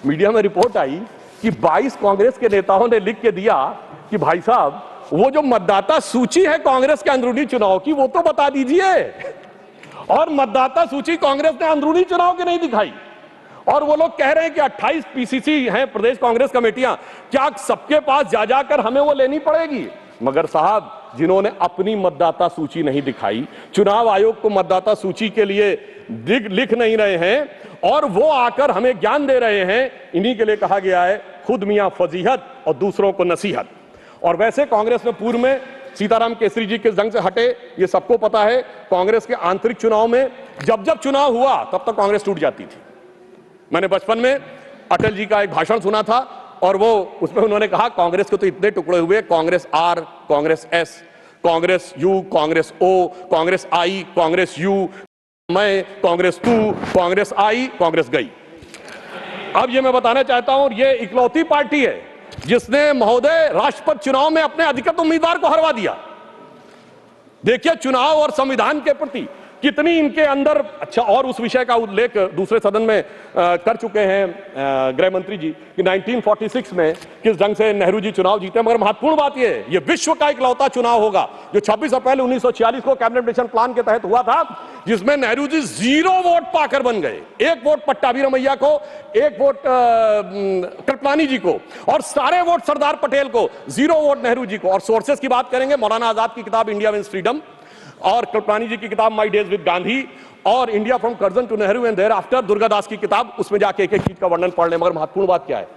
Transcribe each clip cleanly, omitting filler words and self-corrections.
Media में report आई कि 22 कांग्रेस के नेताओं ने लिख के दिया कि भाई साहब वो जो मतदाता सूची है कांग्रेस के अंदरूनी चुनाव की वो तो बता दीजिए। और मतदाता सूची कांग्रेस ने अंदरूनी चुनाव की नहीं दिखाई। और वो लोग कह रहे हैं कि 28 पीसीसी हैं प्रदेश कांग्रेस कमेटियां, क्या सबके पास जा जाकर हमें वो लेनी पड़ेगी? मगर साहब, जिन्होंने अपनी मतदाता सूची नहीं दिखाई, चुनाव आयोग को मतदाता सूची के लिए लिख नहीं रहे हैं और वो आकर हमें ज्ञान दे रहे हैं, इन्हीं के लिए कहा गया है खुद मियां फजीहत और दूसरों को नसीहत। और वैसे कांग्रेस में पूर्व में सीताराम केसरी जी किस ढंग से हटे ये सबको पता है। कांग्रेस के आंतरिक चुनाव में जब जब चुनाव हुआ तब तक कांग्रेस टूट जाती थी। मैंने बचपन में अटल जी का एक भाषण सुना था और वो उसमें उन्होंने कहा कांग्रेस के तो इतने टुकड़े हुए, Congress R, Congress S, Congress U, Congress O, Congress I, Congress U, मैं, कांग्रेस तू, कांग्रेस आई, कांग्रेस गई। अब ये मैं बताना चाहता हूं, ये इकलौती पार्टी है जिसने महोदय राष्ट्रपति चुनाव में अपने अधिकृत उम्मीदवार को हरवा दिया। देखिए चुनाव और संविधान के प्रति कितनी इनके अंदर। अच्छा, और उस विषय का उल्लेख दूसरे सदन में कर चुके हैं गृह मंत्री जी कि 1946 में किस ढंग से नेहरू जी चुनाव जीते। मगर महत्वपूर्ण बात यह विश्व का इकलौता चुनाव होगा जो 26 अप्रैल 1946 को कैबिनेट मिशन प्लान के तहत हुआ था, जिसमें नेहरू जी 0 वोट पाकर बन गए। 1 वोट पट्टाभी रमैया को, 1 वोट कृपलानी जी को और सारे वोट सरदार पटेल को, 0 वोट नेहरू जी को। और सोर्सेस की बात करेंगे, मौलाना आजाद की किताब इंडिया विंस फ्रीडम और कृपलानी जी की किताब माई डेज विद गांधी और India from Curzon to Nehru and thereafter Durgadas की किताब, उसमें जाके एक एक चीज का वर्णन पढ़ लें। मगर महत्वपूर्ण बात क्या है,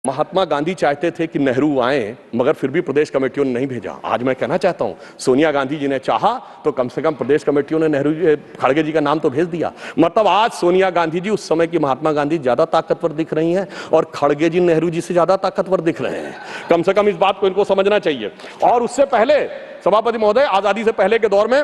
महात्मा गांधी चाहते थे कि नेहरू आए, मगर फिर भी प्रदेश कमेटियों ने नहीं भेजा। आज मैं कहना चाहता हूं, सोनिया गांधी जी ने चाहा तो कम से कम प्रदेश कमेटियों ने नेहरू खड़गे जी का नाम तो भेज दिया। मतलब आज सोनिया गांधी जी उस समय की महात्मा गांधी ज्यादा ताकतवर दिख रही हैं और खड़गे जी नेहरू जी से ज्यादा ताकतवर दिख रहे हैं। कम से कम इस बात को इनको समझना चाहिए। और उससे पहले सभापति महोदय, आजादी से पहले के दौर में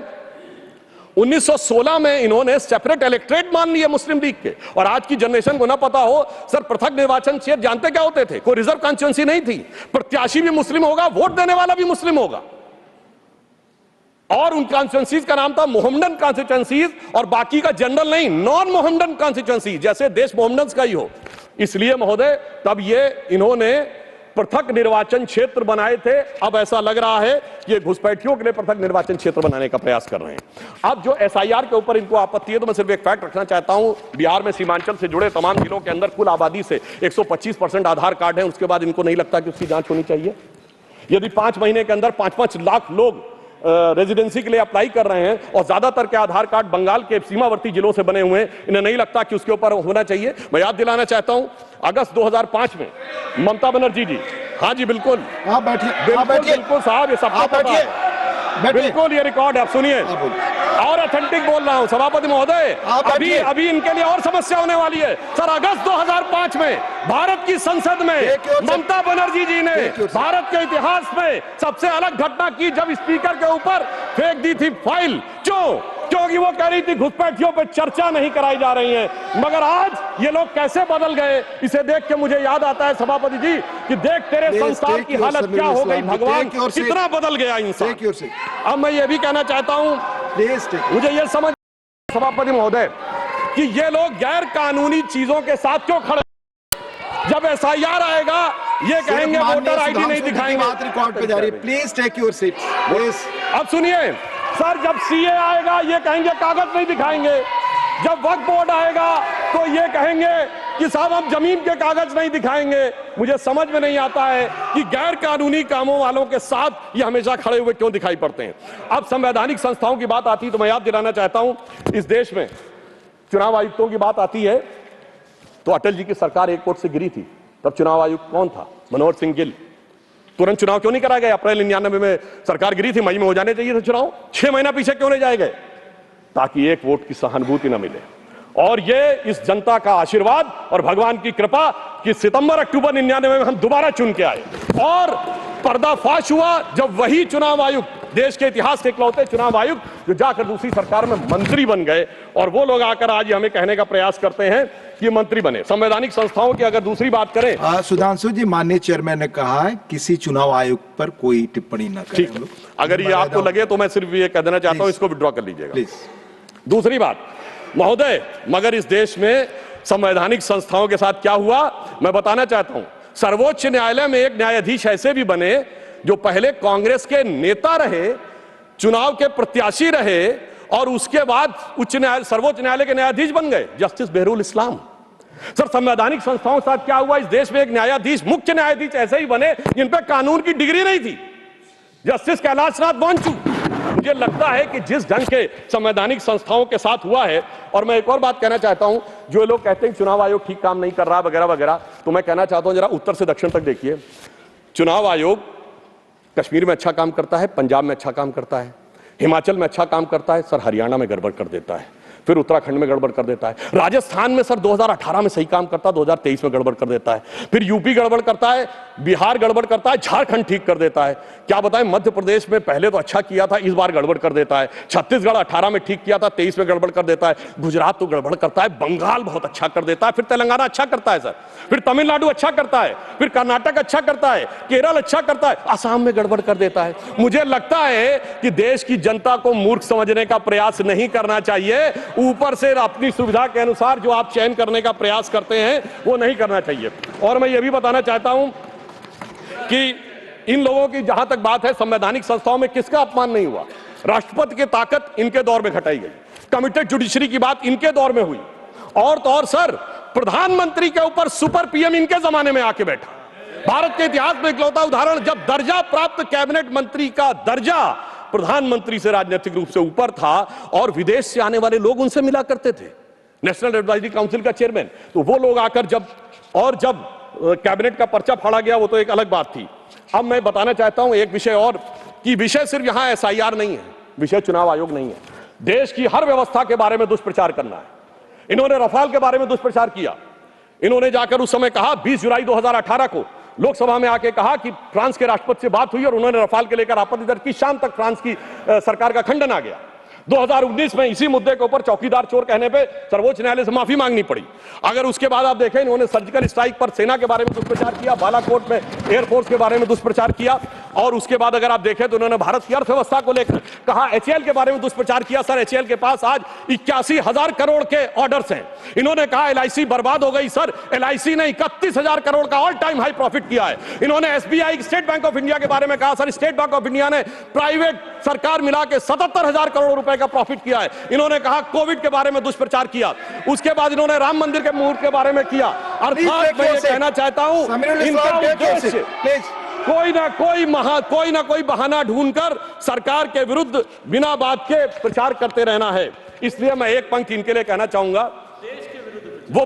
1916 में इन्होंने सेपरेट इलेक्ट्रेट मान लिए मुस्लिम लीग के। और आज की जनरेशन को ना पता हो, सर पृथक निर्वाचन क्षेत्र जानते क्या होते थे? कोई रिजर्व कॉन्स्टिट्यूंसी नहीं थी, प्रत्याशी भी मुस्लिम होगा, वोट देने वाला भी मुस्लिम होगा। और उन कॉन्स्टिट्यूंसीज का नाम था मोहम्मडन कॉन्स्टिट्यूंसीज और बाकी का जनरल नहीं, नॉन मोहम्मडन कॉन्स्टिट्यूंसी, जैसे देश मोहम्मडन का ही हो। इसलिए महोदय तब ये इन्होंने पृथक निर्वाचन क्षेत्र बनाए थे। अब ऐसा लग रहा है कि घुसपैठियों के लिए पृथक निर्वाचन क्षेत्र बनाने का प्रयास कर रहे हैं। अब जो एसआईआर के ऊपर इनको आपत्ति है, तो मैं सिर्फ एक फैक्ट रखना चाहता हूं, बिहार में सीमांचल से जुड़े तमाम जिलों के अंदर कुल आबादी से 125% आधार कार्ड है। उसके बाद इनको नहीं लगता कि उसकी जांच होनी चाहिए। यदि 5 महीने के अंदर 5-5 लाख लोग रेजिडेंसी के लिए अप्लाई कर रहे हैं और ज्यादातर के आधार कार्ड बंगाल के सीमावर्ती जिलों से बने हुए हैं, इन्हें नहीं लगता कि उसके ऊपर होना चाहिए। मैं याद दिलाना चाहता हूं, अगस्त 2005 में ममता बनर्जी जी, हाँ जी बिल्कुल, आप बैठिए, बिल्कुल साहब, ये सबको पता है, बिल्कुल ये रिकॉर्ड है, आप सुनिए और ऑथेंटिक बोल रहा हूं सभापति महोदय। अभी इनके लिए और समस्या होने वाली है। सर अगस्त 2005 में भारत की संसद में ममता बनर्जी जी ने भारत के इतिहास में सबसे अलग घटना की जब स्पीकर के ऊपर फेंक दी थी फाइल। क्योंकि वो कह रही थी घुसपैठियों पर चर्चा नहीं कराई जा रही है। मगर आज ये लोग कैसे बदल गए, इसे देख के मुझे याद आता है सभापति जी कि देख तेरे संसार की हालत क्या हो गई, भगवान कितना बदल गया इंसान। अब मैं ये भी कहना चाहता हूं, मुझे ये समझ सभापति महोदय कि ये लोग गैर कानूनी चीजों के साथ क्यों खड़े। जब एसआईआर आएगा ये कहेंगे वोटर आईडी नहीं दिखाएंगे। बात रिकॉर्ड पे जा रही है, प्लीज टेक योर सीट। अब सुनिए सर, जब सीए आएगा ये कहेंगे कागज नहीं दिखाएंगे। जब वक्फ बोर्ड आएगा तो ये कहेंगे कि साहब हम जमीन के कागज नहीं दिखाएंगे। मुझे समझ में नहीं आता है कि गैर कानूनी कामों वालों के साथ ये हमेशा खड़े हुए क्यों दिखाई पड़ते हैं। अब संवैधानिक संस्थाओं की बात आती है तो मैं याद दिलाना चाहता हूं, इस देश में चुनाव आयुक्तों की बात आती है तो अटल जी की सरकार एक वोट से गिरी थी। तब चुनाव आयुक्त कौन था? मनोहर सिंह गिल। तुरंत चुनाव क्यों नहीं कराया गया? अप्रैल 99 में सरकार गिरी थी, मई में हो जाने चाहिए थे चुनाव। 6 महीना पीछे क्यों नहीं जाए गए? ताकि एक वोट की सहानुभूति न मिले। और ये इस जनता का आशीर्वाद और भगवान की कृपा कि सितंबर अक्टूबर 99 में हम दोबारा चुन के आए और पर्दाफाश हुआ जब वही चुनाव आयुक्त, देश के इतिहास के इकलौते चुनाव आयुक्त जो जाकर दूसरी सरकार में मंत्री बन गए, और वो लोग आकर आज हमें कहने का प्रयास करते हैं कि मंत्री बने। संवैधानिक संस्थाओं की अगर दूसरी बात करें, सुधांशु जी, माननीय चेयरमैन ने कहा है किसी चुनाव आयुक्त पर कोई टिप्पणी न करें। ठीक, अगर ये आपको लगे तो मैं सिर्फ ये कह देना चाहता हूं, इसको विड्रॉ कर लीजिएगा। दूसरी बात महोदय, मगर इस देश में संवैधानिक संस्थाओं के साथ क्या हुआ मैं बताना चाहता हूं। सर्वोच्च न्यायालय में एक न्यायाधीश ऐसे भी बने जो पहले कांग्रेस के नेता रहे, चुनाव के प्रत्याशी रहे और उसके बाद सर्वोच्च न्यायालय के न्यायाधीश बन गए, जस्टिस बेहरुल इस्लाम। सर, संवैधानिक संस्थाओं के साथ क्या हुआ? इस देश में एक न्यायाधीश, मुख्य न्यायाधीश ऐसे ही बने जिन पर कानून की डिग्री नहीं थी, जस्टिस कैलाशनाथ बांचू। मुझे लगता है कि जिस ढंग के संवैधानिक संस्थाओं के साथ हुआ है, और मैं एक और बात कहना चाहता हूं, जो लोग कहते हैं चुनाव आयोग ठीक काम नहीं कर रहा वगैरह वगैरह, तो मैं कहना चाहता हूं जरा उत्तर से दक्षिण तक देखिए। चुनाव आयोग कश्मीर में अच्छा काम करता है, पंजाब में अच्छा काम करता है, हिमाचल में अच्छा काम करता है, सर हरियाणा में गड़बड़ कर देता है, फिर उत्तराखंड में गड़बड़ कर देता है, राजस्थान में सर 2018 में सही काम करता है, 2023 में गड़बड़ कर देता है, फिर यूपी गड़बड़ करता है, बिहार गड़बड़ करता है, झारखंड ठीक कर देता है। क्या बताएं, मध्य प्रदेश में पहले तो अच्छा किया था, इस बार गड़बड़ कर देता है। छत्तीसगढ़ 18 में ठीक किया था, 23 में गड़बड़ कर देता है। गुजरात तो गड़बड़ करता है, बंगाल बहुत अच्छा कर देता है, फिर तेलंगाना अच्छा करता है सर, फिर तमिलनाडु अच्छा करता है, फिर कर्नाटक अच्छा करता है, केरल अच्छा करता है, असम में गड़बड़ कर देता है। मुझे लगता है कि देश की जनता को मूर्ख समझने का प्रयास नहीं करना चाहिए, ऊपर से अपनी सुविधा के अनुसार जो आप चयन करने का प्रयास करते हैं वो नहीं करना चाहिए। और मैं ये भी बताना चाहता हूं कि इन लोगों की जहां तक बात है, संवैधानिक संस्थाओं में किसका अपमान नहीं हुआ? राष्ट्रपति की ताकत इनके दौर में घटाई गई, कमिटेड जुडिशरी की बात इनके दौर में हुई, और तो और सर प्रधानमंत्री के ऊपर सुपर पीएम इनके जमाने में आके बैठा। भारत के इतिहास में इकलौता उदाहरण, जब दर्जा प्राप्त कैबिनेट मंत्री का दर्जा प्रधानमंत्री से राजनीतिक रूप से ऊपर था और विदेश से आने वाले लोग उनसे मिला करते थे, नेशनल एडवाइजरी काउंसिल का चेयरमैन, तो वो लोग आकर जब कैबिनेट का पर्चा फाड़ा गया वो तो एक अलग बात थी। अब मैं बताना चाहता हूं एक विषय और, कि विषय सिर्फ यहां एसआईआर नहीं है, विषय चुनाव आयोग नहीं है, देश की हर व्यवस्था के बारे में दुष्प्रचार करना है। इन्होंने रफाल के बारे में दुष्प्रचार किया, इन्होंने जाकर उस समय कहा 20 जुलाई 2018 को लोकसभा में आके कहा कि फ्रांस के राष्ट्रपति से बात हुई और उन्होंने रफाल के लेकर आपत्ति दर्ज की, शाम तक फ्रांस की सरकार का खंडन आ गया। 2019 में इसी मुद्दे के ऊपर चौकीदार चोर कहने पे सर्वोच्च न्यायालय से माफी मांगनी पड़ी। अगर उसके बाद आप देखें, इन्होंने सर्जिकल स्ट्राइक पर सेना के बारे में दुष्प्रचार किया, बालाकोट में एयरफोर्स के बारे में दुष्प्रचार किया, और उसके बाद अगर आप देखें तो उन्होंने भारत की अर्थव्यवस्था को लेकर कहा, एचएएल के बारे में दुष्प्रचार किया। सर, एचएएल के पास आज 81,000 करोड़ के ऑर्डर्स हैं। इन्होंने कहा एलआईसी बर्बाद हो गई। सर, एलआईसी ने 31,000 करोड़ का ऑल टाइम हाई प्रॉफिट किया है। इन्होंने SBI, state bank of India के बारे में कहा, sir state bank of India ने प्राइवेट सरकार मिला के 77,000 करोड़ रुपए का प्रॉफिट किया है। इन्होंने कहा कोविड के बारे में दुष्प्रचार किया। उसके बाद इन्होंने राम मंदिर के मुहूर्त के बारे में किया। अर्थात मैं ये कहना चाहता हूं, इनका उद्देश्य कोई ना कोई बहाना ढूंढकर सरकार के विरुद्ध बिना बात के प्रचार करते रहना है। इसलिए मैं एक पंक्ति इनके लिए कहना चाहूंगा, वो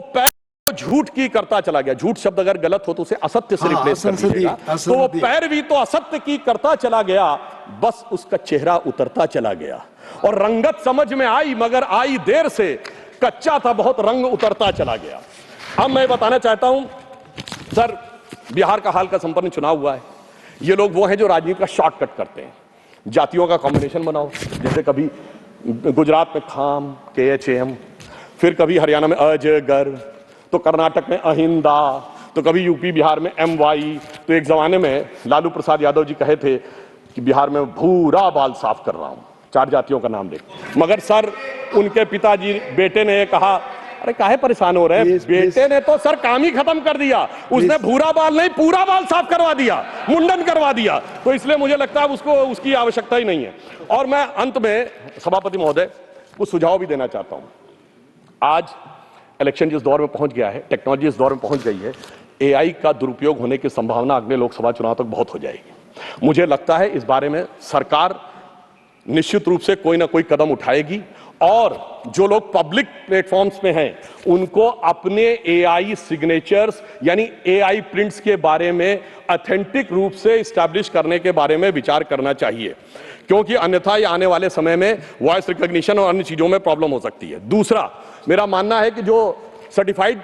झूठ की करता चला गया। झूठ शब्द अगर गलत हो तो उसे असत्य से रिप्लेस कर दीजिएगा। तो वो पैरवी तो असत्य की करता चला गया, बस उसका चेहरा उतरता चला गया और रंगत समझ में आई, मगर आई देर से, कच्चा था बहुत, रंग उतरता चला गया। अब मैं बताना चाहता हूं सर, बिहार का हाल का संपन्न चुनाव हुआ है। ये लोग वो हैं जो राजनीति का शॉर्टकट करते हैं, जातियों का कॉम्बिनेशन बनाओ, जैसे कभी गुजरात में खाम KHAM, फिर कभी हरियाणा में अजगर, तो कर्नाटक में अहिंदा, तो कभी यूपी बिहार में MY। तो एक जमाने में लालू प्रसाद यादव जी कहे थे कि बिहार में भूरा बाल साफ कर रहा हूं, 4 जातियों का नाम लेकर। मगर सर उनके पिताजी, बेटे ने कहा, अरे काहे परेशान हो रहे हैं? बेटे ने तो सर काम ही खत्म कर दिया, उसने भूरा बाल नहीं पूरा बाल साफ करवा दिया, मुंडन करवा दिया। तो इसलिए मुझे लगता है उसको उसकी आवश्यकता ही नहीं है। और मैं अंत में सभापति महोदय कुछ सुझाव भी देना चाहता हूं। आज इलेक्शन जिस दौर में पहुंच गया है, टेक्नोलॉजी इस दौर में पहुंच गई है, AI का दुरुपयोग होने की संभावना अगले लोकसभा चुनाव तक बहुत हो जाएगी। मुझे लगता है इस बारे में सरकार निश्चित रूप से कोई ना कोई कदम उठाएगी, और जो लोग पब्लिक प्लेटफॉर्म्स में हैं उनको अपने AI सिग्नेचर्स यानी AI प्रिंट्स के बारे में ऑथेंटिक रूप से इस्टेब्लिश करने के बारे में विचार करना चाहिए, क्योंकि अन्यथा ये आने वाले समय में वॉइस रिकॉग्निशन और अन्य चीजों में प्रॉब्लम हो सकती है। दूसरा, मेरा मानना है कि जो सर्टिफाइड,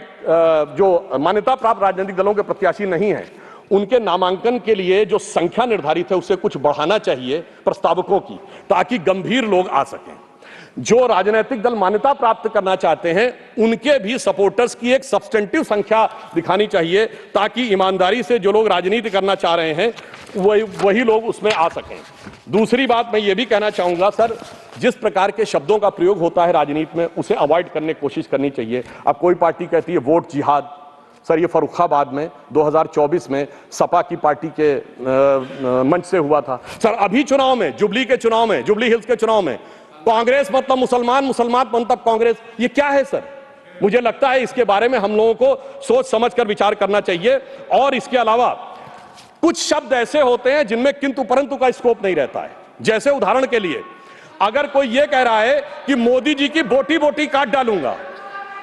जो मान्यता प्राप्त राजनीतिक दलों के प्रत्याशी नहीं हैं, उनके नामांकन के लिए जो संख्या निर्धारित है उससे कुछ बढ़ाना चाहिए प्रस्तावकों की, ताकि गंभीर लोग आ सकें। जो राजनीतिक दल मान्यता प्राप्त करना चाहते हैं उनके भी सपोर्टर्स की एक सब्सटेंटिव संख्या दिखानी चाहिए, ताकि ईमानदारी से जो लोग राजनीति करना चाह रहे हैं वही लोग उसमें आ सकें। दूसरी बात मैं ये भी कहना चाहूंगा सर, जिस प्रकार के शब्दों का प्रयोग होता है राजनीति में उसे अवॉइड करने की कोशिश करनी चाहिए। अब कोई पार्टी कहती है वोट जिहाद, सर ये फर्रुखाबाद में 2024 में सपा की पार्टी के मंच से हुआ था। सर अभी चुनाव में, जुबली के चुनाव में, जुबली हिल्स के चुनाव में कांग्रेस मतलब मुसलमान, मुसलमान मतलब कांग्रेस, ये क्या है सर? मुझे लगता है इसके बारे में हम लोगों को सोच समझकर विचार करना चाहिए। और इसके अलावा कुछ शब्द ऐसे होते हैं जिनमें किंतु परंतु का स्कोप नहीं रहता है। जैसे उदाहरण के लिए अगर कोई ये कह रहा है कि मोदी जी की बोटी बोटी काट डालूंगा,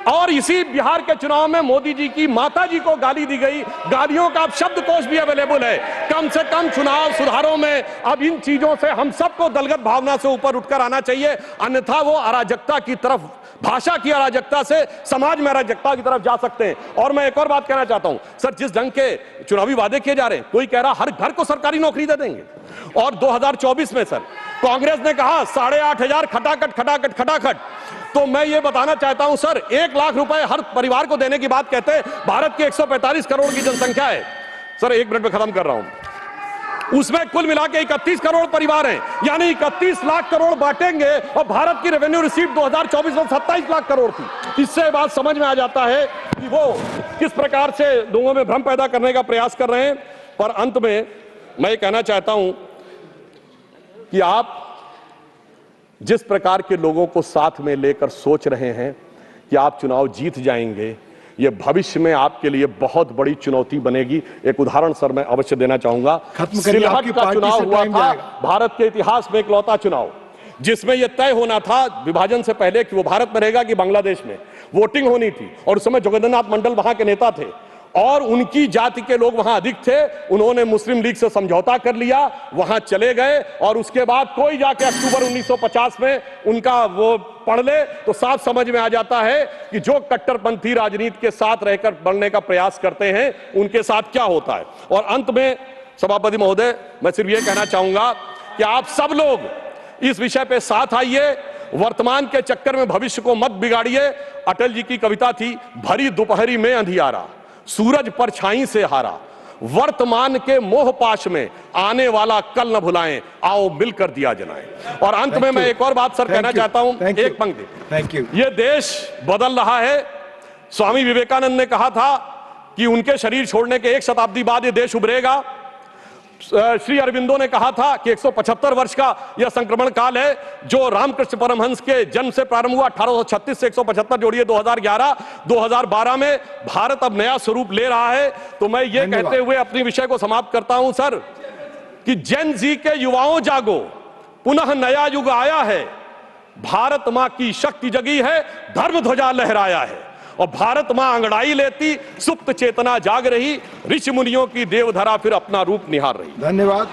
और इसी बिहार के चुनाव में मोदी जी की माता जी को गाली दी गई, गालियों का अब शब्दकोश भी अवेलेबल है। कम से कम चुनाव सुधारों में अब इन चीजों से हम सबको दलगत भावना से ऊपर उठकर आना चाहिए, अन्यथा वो अराजकता की तरफ, भाषा की अराजकता से समाज में अराजकता की तरफ जा सकते हैं। और मैं एक और बात कहना चाहता हूं सर, जिस ढंग के चुनावी वादे किए जा रहे हैं, कोई कह रहा हर घर को सरकारी नौकरी दे देंगे, और 2024 में सर कांग्रेस ने कहा 8,500 खटाखट खटाखट खटाखट। तो मैं ये बताना चाहता हूं सर, 1 लाख रुपए हर परिवार को देने की बात कहते हैं। भारत की 145 करोड़ की जनसंख्या है सर, 1 मिनट में खत्म कर रहा हूं, उसमें कुल मिला के 31 करोड़ परिवार हैं, यानी 31 लाख करोड़ बांटेंगे, और भारत की रेवेन्यू रिसीव 2024 में 27 लाख करोड़ थी। इससे बात समझ में आ जाता है कि वो किस प्रकार से लोगों में भ्रम पैदा करने का प्रयास कर रहे हैं। पर अंत में मैं कहना चाहता हूं कि आप जिस प्रकार के लोगों को साथ में लेकर सोच रहे हैं कि आप चुनाव जीत जाएंगे, ये भविष्य में आपके लिए बहुत बड़ी चुनौती बनेगी। एक उदाहरण सर मैं अवश्य देना चाहूंगा। सिलहट का चुनाव हुआ था, भारत के इतिहास में इकलौता चुनाव जिसमें यह तय होना था विभाजन से पहले कि वो भारत में रहेगा कि बांग्लादेश में। वोटिंग होनी थी और उस समय जोगेंद्रनाथ मंडल वहां के नेता थे और उनकी जाति के लोग वहां अधिक थे। उन्होंने मुस्लिम लीग से समझौता कर लिया, वहां चले गए, और उसके बाद कोई जाके अक्टूबर 1950 में उनका वो पढ़ ले तो साफ समझ में आ जाता है कि जो कट्टरपंथी राजनीति के साथ रहकर बढ़ने का प्रयास करते हैं उनके साथ क्या होता है। और अंत में सभापति महोदय, मैं सिर्फ ये कहना चाहूंगा कि आप सब लोग इस विषय पे साथ आइए, वर्तमान के चक्कर में भविष्य को मत बिगाड़िए। अटल जी की कविता थी, भरी दोपहरी में अंधियारा, सूरज परछाई से हारा, वर्तमान के मोह पाश में आने वाला कल न भुलाएं, आओ मिलकर दिया जलाएं। और अंत में मैं एक और बात सर कहना चाहता हूं, एक पंक्ति, थैंक यू। ये देश बदल रहा है। स्वामी विवेकानंद ने कहा था कि उनके शरीर छोड़ने के 1 शताब्दी बाद ये देश उभरेगा। श्री अरविंदो ने कहा था कि 175 वर्ष का यह संक्रमण काल है जो रामकृष्ण परमहंस के जन्म से प्रारंभ हुआ 1836 से 175 जोड़िए 2012 में भारत अब नया स्वरूप ले रहा है। तो मैं ये कहते हुए अपनी विषय को समाप्त करता हूं सर कि जेन जी के युवाओं जागो, पुनः नया युग आया है, भारत मां की शक्ति जगी है, धर्म ध्वजा लहराया है, और भारत मां अंगड़ाई लेती, सुप्त चेतना जाग रही, ऋषि मुनियों की देवधरा फिर अपना रूप निहार रही। धन्यवाद।